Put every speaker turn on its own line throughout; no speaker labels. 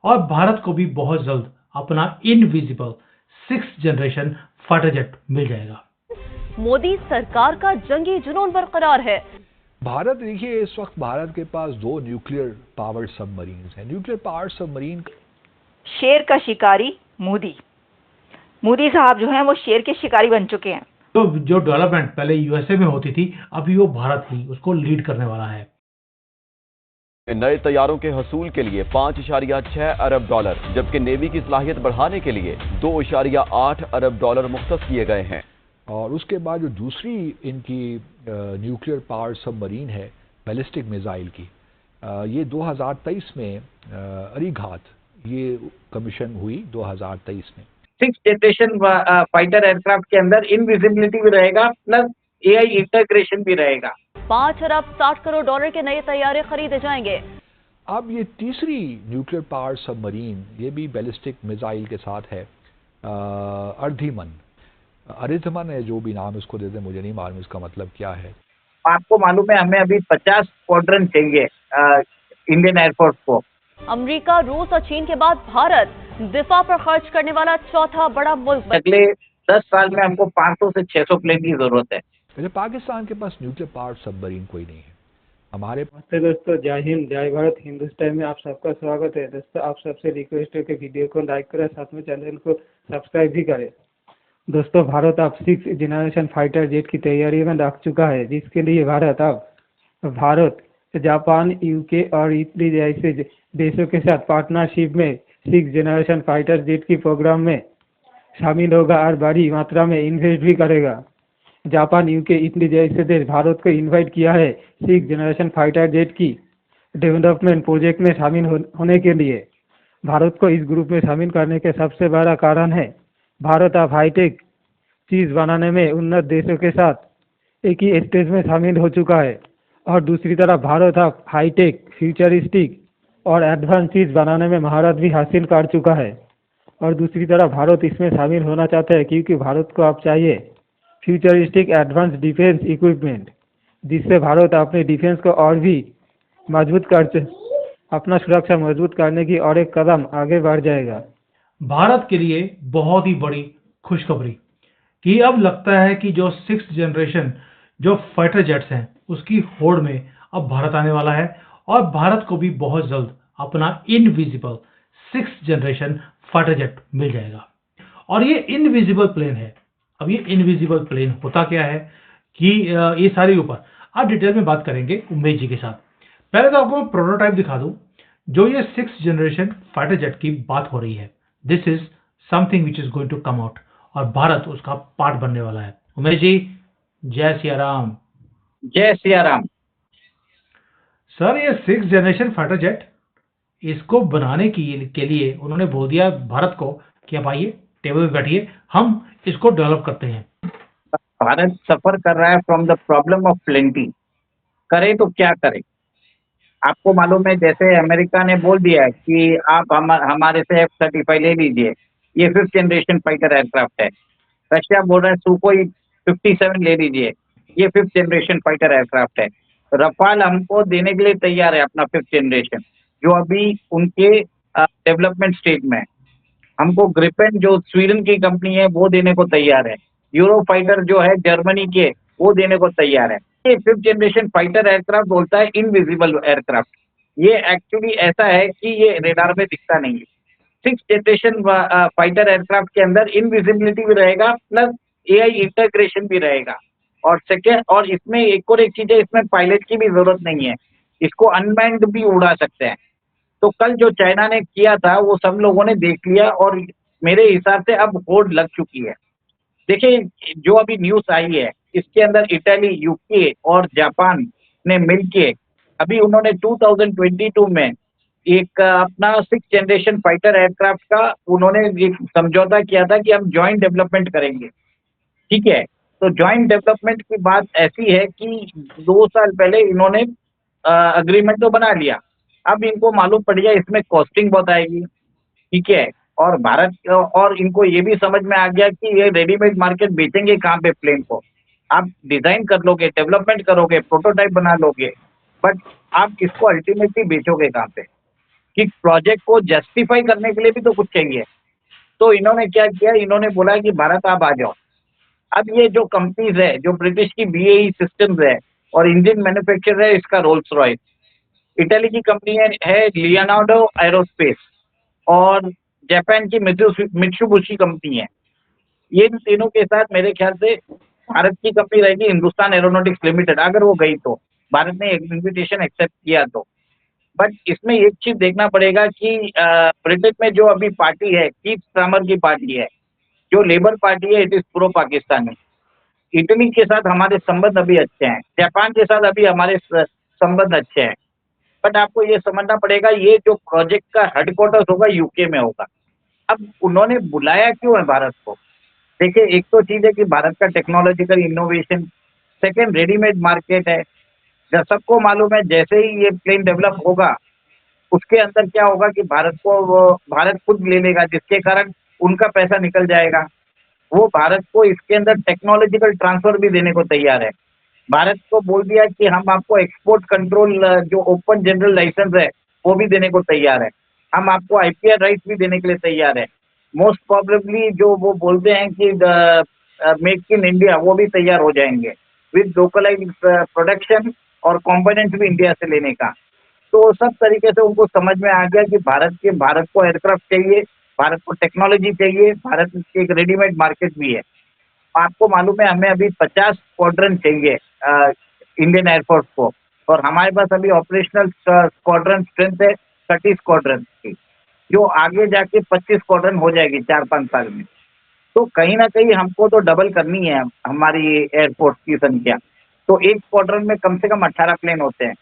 और भारत को भी बहुत जल्द अपना invisible 6th generation fighter jet मिल जाएगा।
मोदी सरकार का जंगी जुनून बरकरार है।
भारत देखिए, इस वक्त भारत के पास 2 न्यूक्लियर पावर्ड सबमरीन हैं। न्यूक्लियर पावर्ड सबमरीन
शेर का शिकारी मोदी मोदी साहब जो हैं वो शेर के शिकारी बन चुके हैं।
तो जो डेवलपमेंट पहले यूएसए में होती थी, अभी वो भारत ही उसको लीड करने वाला है।
नए तैयारों के हसूल के लिए 5.6 अरब डॉलर, जबकि नेवी की सलाहियत बढ़ाने के लिए 2.8 अरब डॉलर मुख्तस किए गए हैं।
और उसके बाद जो दूसरी इनकी न्यूक्लियर पावर्ड सबमरीन है बैलिस्टिक मिसाइल की, ये 2023 में अरीघात ये कमीशन हुई 2023 में।
6th जनरेशन फाइटर एयरक्राफ्ट के अंदर इनविजिबिलिटी भी रहेगा, प्लस एआई इंटीग्रेशन भी रहेगा।
5 अरब 60 करोड़ डॉलर के नए तैयारे खरीदे जाएंगे।
अब ये तीसरी न्यूक्लियर पावर सबमरीन, ये भी बैलिस्टिक मिसाइल के साथ है, अरिधमन है, जो भी नाम इसको देते, मुझे नहीं मालूम इसका मतलब क्या है।
आपको मालूम है, हमें अभी 50 स्क्वाड्रन चाहिए इंडियन एयरफोर्स को।
अमेरिका, रूस और चीन के बाद भारत दिफा पर खर्च करने वाला चौथा बड़ा मुल्क।
अगले 10 साल में हमको 500 से 600 प्लेन की जरूरत है।
वैसे पाकिस्तान के पास न्यूक्लियर पावर सबमरीन कोई नहीं है। हमारे
नमस्ते दोस्तों, जय हिंद, जय भारत। हिंदुस्तान में आप सबका स्वागत है। दोस्तों, आप सबसे रिक्वेस्ट है कि वीडियो को लाइक करें, साथ में चैनल को सब्सक्राइब भी करें। दोस्तों, भारत अब 6th जनरेशन फाइटर जेट की तैयारी में लग चुका है, जिसके लिए भारत जापान, यूके और इटली जैसे देशों के साथ पार्टनरशिप में 6th जनरेशन फाइटर जेट की प्रोग्राम में शामिल होगा और बड़ी मात्रा में इन्वेस्ट भी करेगा। जापान, यूके, इटली जैसे देश भारत को इनवाइट किया है 6th जनरेशन फाइटर जेट की डेवलपमेंट प्रोजेक्ट में शामिल होने के लिए। भारत को इस ग्रुप में शामिल करने के सबसे बड़ा कारण है भारत अब हाईटेक चीज़ बनाने में उन्नत देशों के साथ एक ही स्टेज में शामिल हो चुका है, और दूसरी तरफ भारत अब हाईटेक, फ्यूचरिस्टिक और एडवांस चीज़ बनाने में महारत भी हासिल कर चुका है। और दूसरी तरफ भारत इसमें शामिल होना चाहता है, क्योंकि भारत को अब चाहिए फ्यूचरिस्टिक एडवांस डिफेंस इक्विपमेंट, जिससे भारत अपने डिफेंस को और भी अपना सुरक्षा मजबूत करने की और एक कदम आगे बढ़ जाएगा।
भारत के लिए बहुत ही बड़ी खुशखबरी कि अब लगता है कि जो 6th जनरेशन जो फाइटर जेट्स हैं, उसकी होड़ में अब भारत आने वाला है, और भारत को भी बहुत जल्द अपना invisible 6th generation fighter jet मिल जाएगा। और ये इनविजिबल प्लेन है। अब ये इनविजिबल प्लेन होता क्या है कि ये सारे ऊपर आप डिटेल में बात करेंगे उमेश जी के साथ। पहले तो आपको मैं प्रोटोटाइप दिखा दूं, जो ये 6th जनरेशन फाइटर जेट की बात हो रही है। This is something which is going to come out, और भारत उसका पार्ट बनने वाला है। उमेश जी, जय सिया राम।
जय सिया राम।
सर, ये 6th जनरेशन फाइटर जेट, इसको बनाने के लिए उन्होंने बोल दिया भारत को कि आप आइए, टेबल पे बैठिए, हम इसको डेवलप करते हैं।
भारत सफर कर रहा है from the problem of plenty. करे तो क्या करे? आपको मालूम है, जैसे अमेरिका ने बोल दिया है कि आप हमारे से F-35 ले लीजिए, ये 5th जनरेशन फाइटर एयरक्राफ्ट है। रशिया बोल रहा है सुखोई 57 ले लीजिए, ये 5th जनरेशन फाइटर एयरक्राफ्ट है। रफाल हमको देने के लिए तैयार है, अपना 5th जनरेशन, जो अभी उनके डेवलपमेंट स्टेज में है। हमको ग्रिपेन जो स्वीडन की कंपनी है वो देने को तैयार है। यूरो फाइटर जो है जर्मनी के, वो देने को तैयार है। ये 5th जनरेशन फाइटर एयरक्राफ्ट बोलता है इनविजिबल एयरक्राफ्ट। ये एक्चुअली ऐसा है कि ये रेडार में दिखता नहीं है। 6th जनरेशन फाइटर एयरक्राफ्ट के अंदर इनविजिबिलिटी भी रहेगा, प्लस एआई इंटीग्रेशन भी रहेगा। और सेकेंड, और इसमें एक और एक चीज है, इसमें पायलट की भी जरूरत नहीं है, इसको अनमैन्ड भी उड़ा सकते हैं। तो कल जो चाइना ने किया था वो सब लोगों ने देख लिया, और मेरे हिसाब से अब होड़ लग चुकी है। देखिए, जो अभी न्यूज आई है, इसके अंदर इटली, यूके और जापान ने मिलके अभी उन्होंने 2022 में एक अपना 6th जनरेशन फाइटर एयरक्राफ्ट का उन्होंने एक समझौता किया था कि हम जॉइंट डेवलपमेंट करेंगे। ठीक है, तो जॉइंट डेवलपमेंट की बात ऐसी है कि 2 साल पहले इन्होंने अग्रीमेंट तो बना लिया। अब इनको मालूम पड़ गया इसमें कॉस्टिंग बहुत आएगी। ठीक है, और भारत और इनको ये भी समझ में आ गया कि ये रेडीमेड मार्केट बेचेंगे कहाँ पे प्लेन को। आप डिजाइन कर लोगे, डेवलपमेंट करोगे, प्रोटोटाइप बना लोगे, बट आप इसको अल्टीमेटली बेचोगे कहाँ पे? कि प्रोजेक्ट को जस्टिफाई करने के लिए भी तो कुछ चाहिए। तो इन्होंने क्या किया, इन्होंने बोला कि भारत आप आ जाओ। अब ये जो कंपनीज है, जो ब्रिटिश की BAE सिस्टम्स है और इंडियन मैन्युफैक्चरर है इसका रोल्स रॉयस, इटली की कंपनी है लियोनार्डो एरोस्पेस और जापान की मित्सुबिशी कंपनी है। ये इन तीनों के साथ मेरे ख्याल से भारत की कंपनी रहेगी हिंदुस्तान एरोनॉटिक्स लिमिटेड, अगर वो गई तो, भारत ने इन्विटेशन एक्सेप्ट किया तो। बट इसमें एक चीज देखना पड़ेगा कि ब्रिटेन में जो अभी पार्टी है, कीथ स्टार्मर की पार्टी है, जो लेबर पार्टी है, it is pro Pakistani. Italy के साथ हमारे संबंध अभी अच्छे हैं, जापान के साथ अभी हमारे संबंध अच्छे हैं। बट आपको ये समझना पड़ेगा, ये जो प्रोजेक्ट का हेडक्वार्टर्स होगा यूके में होगा। अब उन्होंने बुलाया क्यों है भारत को? देखिए, एक तो चीज है कि भारत का technological innovation, second readymade market है। जब सबको मालूम है जैसे ही ये प्लेन डेवलप होगा उसके अंदर क्या होगा कि भारत खुद ले लेगा, जिसके कारण उनका पैसा निकल जाएगा। वो भारत को इसके अंदर टेक्नोलॉजिकल ट्रांसफर भी देने को तैयार है। भारत को बोल दिया कि हम आपको एक्सपोर्ट कंट्रोल जो ओपन जनरल लाइसेंस है वो भी देने को तैयार है, हम आपको IPR राइट्स भी देने के लिए तैयार है। मोस्ट प्रोबेबली जो वो बोलते हैं कि मेक इन इंडिया, वो भी तैयार हो जाएंगे विद लोकलाइज प्रोडक्शन और कंपोनेंट्स भी इंडिया से लेने का। तो सब तरीके से उनको समझ में आ गया कि भारत को एयरक्राफ्ट चाहिए, भारत को टेक्नोलॉजी चाहिए, भारत की एक रेडीमेड मार्केट भी है। आपको मालूम है हमें अभी 50 स्क्वाड्रन चाहिए इंडियन एयरफोर्स को, और हमारे पास अभी ऑपरेशनल स्क्वाड्रन स्ट्रेंथ है 30 स्क्वाड्रन की, जो आगे जाके 25 स्क्वाड्रन हो जाएगी 4-5 साल में। तो कहीं ना कहीं हमको तो डबल करनी है हमारी एयरफोर्स की संख्या। तो एक स्क्वाड्रन में कम से कम 18 प्लेन होते हैं।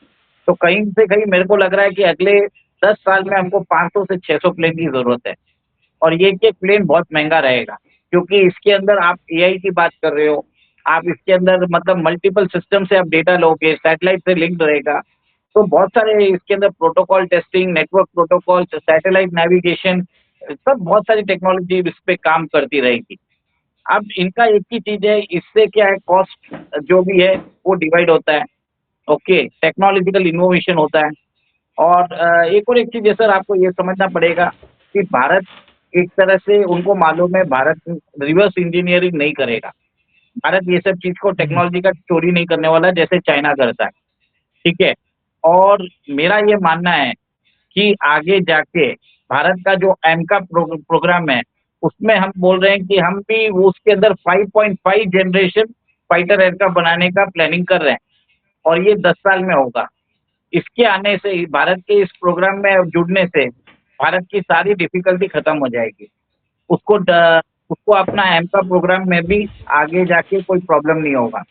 तो कहीं से कहीं मेरे को लग रहा है कि अगले 10 साल में हमको 500 से 600 प्लेन की जरूरत है। और ये एक प्लेन बहुत महंगा रहेगा, क्योंकि इसके अंदर आप AI की बात कर रहे हो, आप इसके अंदर मतलब मल्टीपल सिस्टम से आप डेटा लोगे, सैटेलाइट से लिंक्ड रहेगा। तो बहुत सारे इसके अंदर protocol testing, network protocol, satellite navigation, सब बहुत सारी टेक्नोलॉजी इस पे काम करती रहेगी। अब इनका एक ही चीज है, इससे क्या है, कॉस्ट जो भी है वो डिवाइड होता है। ओके, टेक्नोलॉजिकल इनोवेशन होता है। और एक और एक चीज है सर, आपको ये समझना पड़ेगा कि भारत एक तरह से, उनको मालूम है भारत रिवर्स इंजीनियरिंग नहीं करेगा। भारत ये सब चीज को, टेक्नोलॉजी का चोरी नहीं करने वाला जैसे चाइना करता है, ठीक है। और मेरा ये मानना है कि आगे जाके भारत का जो एमका प्रोग्राम है उसमें हम बोल रहे हैं कि हम भी उसके अंदर 5.5 जनरेशन फाइटर एयरक्राफ्ट बनाने का प्लानिंग कर रहे हैं, और ये 10 साल में होगा। इसके आने से, भारत के इस प्रोग्राम में जुड़ने से भारत की सारी डिफिकल्टी खत्म हो जाएगी। उसको अपना एमका प्रोग्राम में भी आगे जाके कोई प्रॉब्लम नहीं होगा।